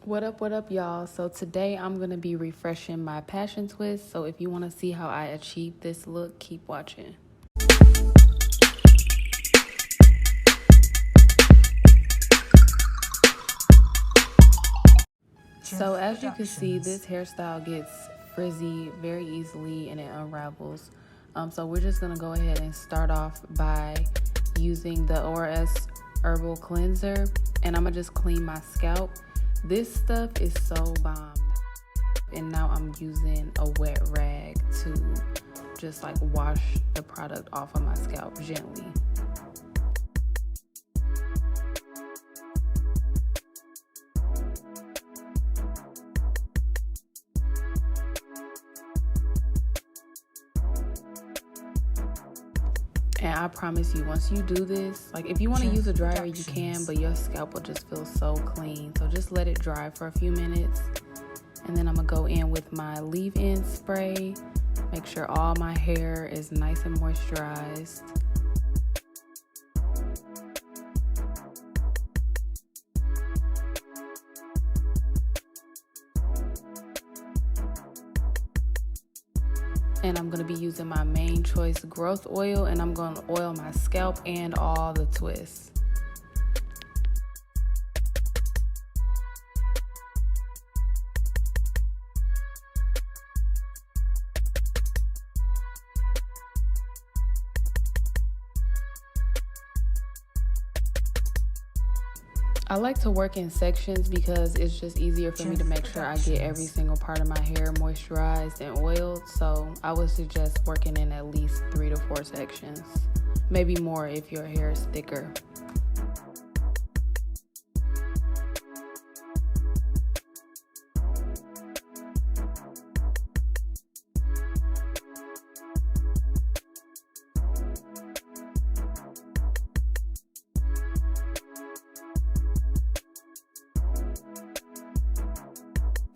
What up, y'all? So today I'm going to be refreshing my passion twist. So if you want to see how I achieve this look, keep watching. So as you can see, this hairstyle gets frizzy very easily and it unravels. So we're just going to go ahead and start off by using the ORS Herbal Cleanser, and I'm going to just clean my scalp. This stuff is so bomb. And now I'm using a wet rag to just like wash the product off of my scalp gently. And I promise you, once you do this, like if you want to use a dryer, you can, but your scalp will just feel so clean. So just let it dry for a few minutes. And then I'm gonna go in with my leave-in spray. Make sure all my hair is nice and moisturized. And I'm going to be using my main choice growth oil, and I'm going to oil my scalp and all the twists. I like to work in sections because it's just easier for me to make sure I get every single part of my hair moisturized and oiled. So I would suggest working in at least 3 to 4 sections, maybe more if your hair is thicker.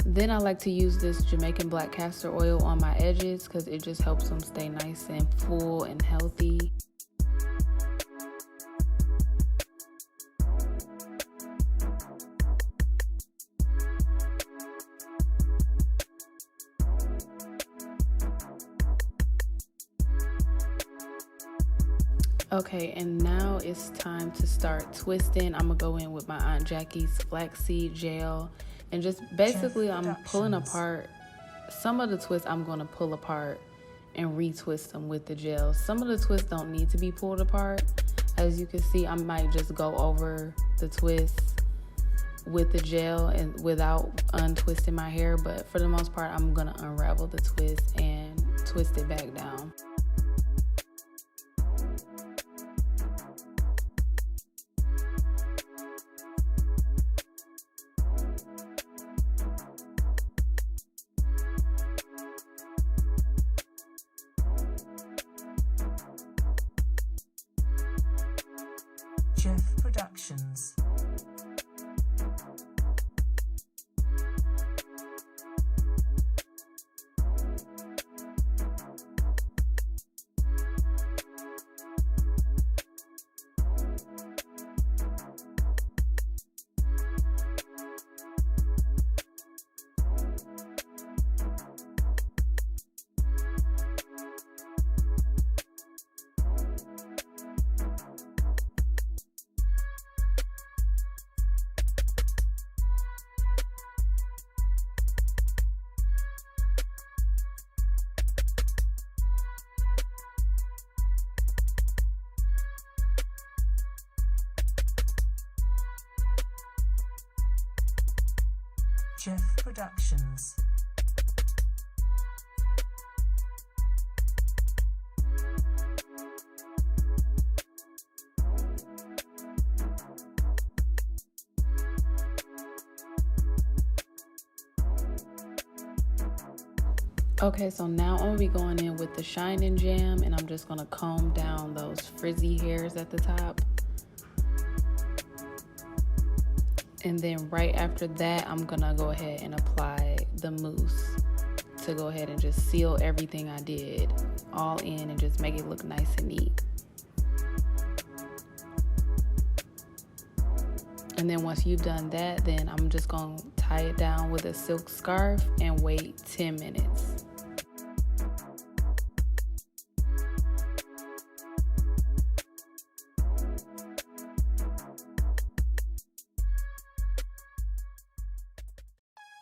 Then I like to use this Jamaican black castor oil on my edges because it just helps them stay nice and full and healthy. Okay, and now it's time to start twisting. I'm gonna go in with my Aunt Jackie's flaxseed gel. And just basically I'm pulling apart some of the twists. I'm going to pull apart and retwist them with the gel. Some of the twists don't need to be pulled apart. As you can see, I might just go over the twists with the gel and without untwisting my hair. But for the most part, I'm going to unravel the twist and twist it back down. Productions. Jeff Productions. Okay, so now I'm gonna be going in with the Shining Jam, and I'm just gonna comb down those frizzy hairs at the top. And then right after that, I'm gonna go ahead and apply the mousse to go ahead and just seal everything I did all in and just make it look nice and neat. And then once you've done that, then I'm just going to tie it down with a silk scarf and wait 10 minutes.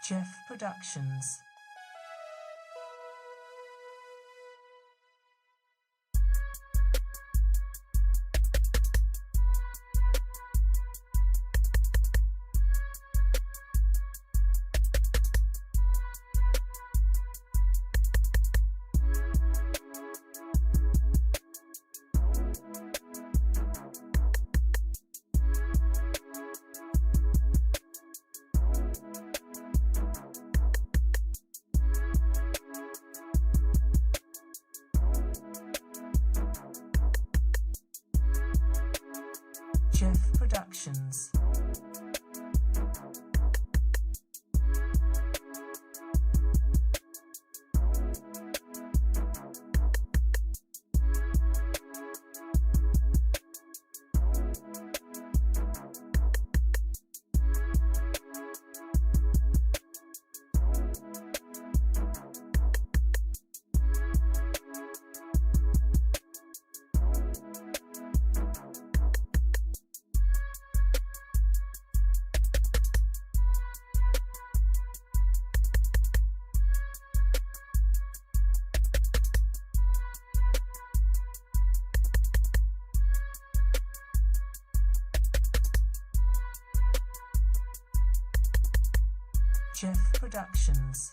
Jeff Productions. Jeff Productions. Jeff Productions.